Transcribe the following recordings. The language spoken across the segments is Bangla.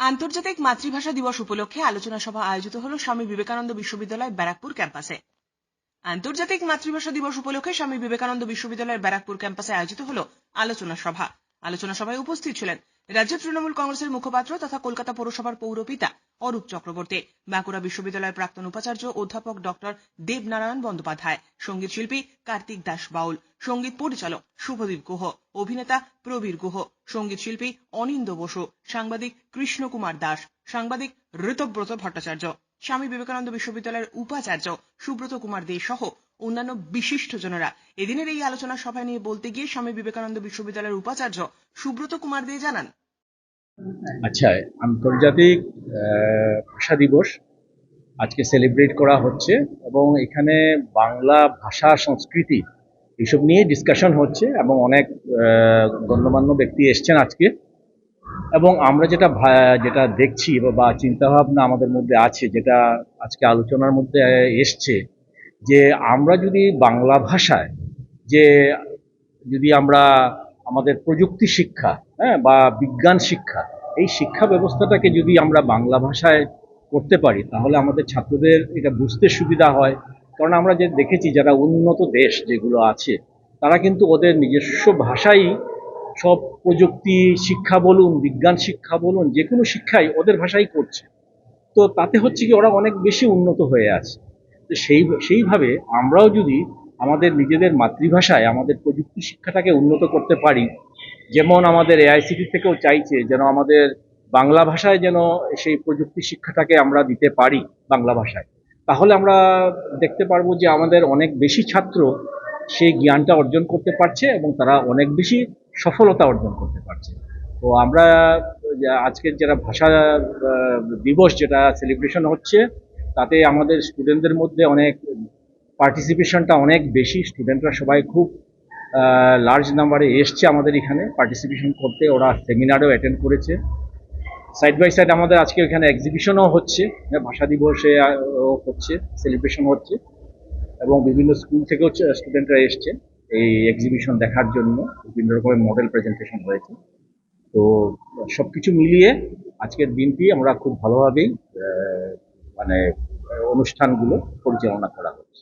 আন্তর্জাতিক মাতৃভাষা দিবস উপলক্ষে আলোচনা সভা আয়োজিত হল স্বামী বিবেকানন্দ বিশ্ববিদ্যালয় ব্যারাকপুর ক্যাম্পাসে। আন্তর্জাতিক মাতৃভাষা দিবস উপলক্ষে স্বামী বিবেকানন্দ বিশ্ববিদ্যালয়ের ব্যারাকপুর ক্যাম্পাসে আয়োজিত হল আলোচনা সভা। আলোচনা সভায় উপস্থিত ছিলেন রাজ্য তৃণমূল কংগ্রেসের মুখপাত্র তথা কলকাতা পৌরসভার পৌরপিতা অরূপ চক্রবর্তী, বাঁকুড়া বিশ্ববিদ্যালয়ের প্রাক্তন উপাচার্য অধ্যাপক ডক্টর দেবনারায়ণ বন্দ্যোপাধ্যায়, সঙ্গীত শিল্পী কার্তিক দাস বাউল, সঙ্গীত পরিচালক শুভদীপ গুহ, অভিনেতা প্রবীর গুহ, সঙ্গীত শিল্পী অনিন্দ বসু, সাংবাদিক কৃষ্ণ কুমার দাস, সাংবাদিক ঋতব্রত ভট্টাচার্য, স্বামী বিবেকানন্দ বিশ্ববিদ্যালয়ের উপাচার্য সুব্রত কুমার দে সহ অন্যান্য বিশিষ্টজনেরা। এদিনের এই আলোচনা সভায় নিয়ে বলতে গিয়ে স্বামী বিবেকানন্দ বিশ্ববিদ্যালয়ের উপাচার্য সুব্রত কুমার দে জানান, আচ্ছা, আন্তর্জাতিক ভাষা দিবস আজকে সেলিব্রেট করা হচ্ছে এবং এখানে বাংলা ভাষা সংস্কৃতি এইসব নিয়ে ডিসকাশন হচ্ছে এবং অনেক গণ্যমান্য ব্যক্তি এসছেন আজকে। এবং আমরা যেটা দেখছি বা চিন্তাভাবনা আমাদের মধ্যে আছে, যেটা আজকে আলোচনার মধ্যে এসছে, যে আমরা যদি বাংলা ভাষায় যদি আমরা আমাদের প্রযুক্তি শিক্ষা বা বিজ্ঞান শিক্ষা, এই শিক্ষা ব্যবস্থাটাকে যদি আমরা বাংলা ভাষায় করতে পারি তাহলে আমাদের ছাত্রদের এটা বুঝতে সুবিধা হয়। কারণ আমরা যে দেখেছি যারা উন্নত দেশ যেগুলো আছে তারা কিন্তু ওদের নিজস্ব ভাষাই সব প্রযুক্তি শিক্ষা বলুন, বিজ্ঞান শিক্ষা বলুন, যে কোনো শিক্ষাই ওদের ভাষাই করছে। তো তাতে হচ্ছে কি ওরা অনেক বেশি উন্নত হয়ে আছে। তো সেইভাবে আমরাও যদি আমাদের নিজেদের মাতৃভাষায় আমাদের প্রযুক্তি শিক্ষাটাকে উন্নত করতে পারি, যেমন আমাদের এআইসিটি থেকেও চাইছে যেন আমাদের বাংলা ভাষায় যেন সেই প্রযুক্তি শিক্ষাটাকে আমরা দিতে পারি বাংলা ভাষায়, তাহলে আমরা দেখতে পারবো যে আমাদের অনেক বেশি ছাত্র সেই জ্ঞানটা অর্জন করতে পারছে এবং তারা অনেক বেশি সফলতা অর্জন করতে পারছে। তো আমরা আজকের যারা ভাষা দিবস যেটা সেলিব্রেশন হচ্ছে, তাতে আমাদের স্টুডেন্টদের মধ্যে অনেক পার্টিসিপেশনটা অনেক বেশি। স্টুডেন্টরা সবাই খুব লার্জ নাম্বারে এসছে আমাদের এখানে পার্টিসিপেশন করতে। ওরা সেমিনারও অ্যাটেন্ড করেছে। সাইড বাই সাইড আমাদের আজকে এখানে এক্সিবিশনও হচ্ছে, ভাষা দিবসে হচ্ছে, সেলিব্রেশন হচ্ছে এবং বিভিন্ন স্কুল থেকেও স্টুডেন্টরা এসছে এই এক্সিবিশন দেখার জন্য। বিভিন্ন রকমের মডেল প্রেজেন্টেশন হয়েছে। তো সবকিছু মিলিয়ে আজকের দিনটি আমরা খুব ভালোভাবেই মানে অনুষ্ঠানগুলো পরিচালনা করা হচ্ছে।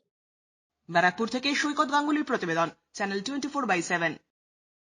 ব্যারাকপুর থেকে সৈকত গাঙ্গুলির প্রতিবেদন, চ্যানেল 24/7।